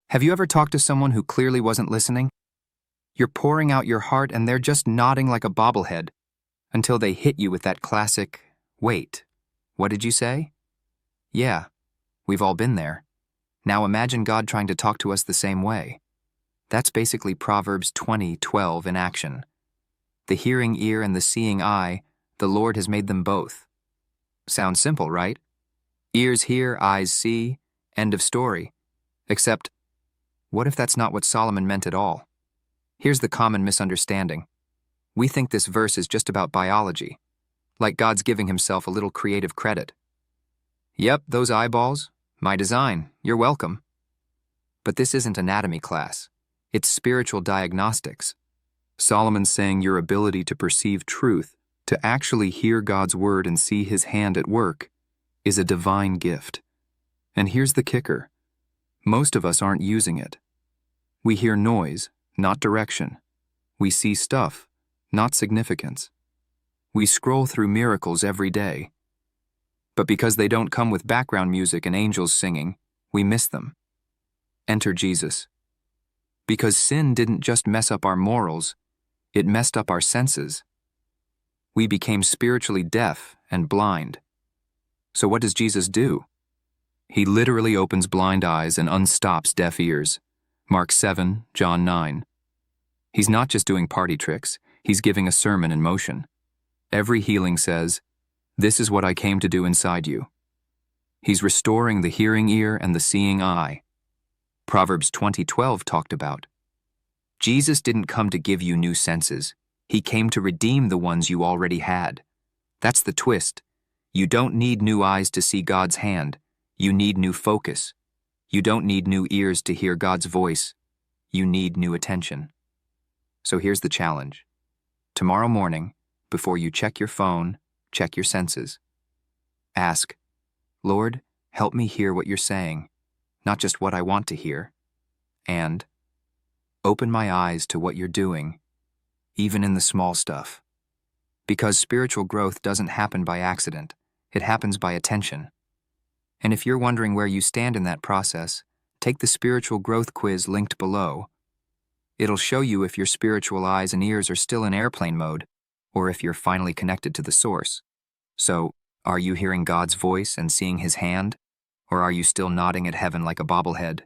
Have you ever talked to someone who clearly wasn't listening? You're pouring out your heart and they're just nodding like a bobblehead until they hit you with that classic, "Wait, what did you say?" Yeah, we've all been there. Now imagine God trying to talk to us the same way. That's basically Proverbs 20:12 in action. The hearing ear and the seeing eye, the Lord has made them both. Sounds simple, right? Ears hear, eyes see, end of story. Except, what if that's not what Solomon meant at all? Here's the common misunderstanding. We think this verse is just about biology, like God's giving himself a little creative credit. Yep, those eyeballs, my design, you're welcome. But this isn't anatomy class. It's spiritual diagnostics. Solomon's saying your ability to perceive truth, to actually hear God's word and see his hand at work, is a divine gift. And here's the kicker. Most of us aren't using it. We hear noise, not direction. We see stuff, not significance. We scroll through miracles every day. But because they don't come with background music and angels singing, we miss them. Enter Jesus. Because sin didn't just mess up our morals, it messed up our senses. We became spiritually deaf and blind. So what does Jesus do? He literally opens blind eyes and unstops deaf ears. Mark 7, John 9. He's not just doing party tricks, he's giving a sermon in motion. Every healing says, "This is what I came to do inside you." He's restoring the hearing ear and the seeing eye. Proverbs 20:12 talked about. Jesus didn't come to give you new senses. He came to redeem the ones you already had. That's the twist. You don't need new eyes to see God's hand. You need new focus. You don't need new ears to hear God's voice. You need new attention. So here's the challenge. Tomorrow morning, before you check your phone, check your senses. Ask, "Lord, help me hear what you're saying, not just what I want to hear." And open my eyes to what you're doing, even in the small stuff. Because spiritual growth doesn't happen by accident. It happens by attention. And if you're wondering where you stand in that process, take the spiritual growth quiz linked below. It'll show you if your spiritual eyes and ears are still in airplane mode, or if you're finally connected to the source. So, are you hearing God's voice and seeing his hand? Or are you still nodding at heaven like a bobblehead?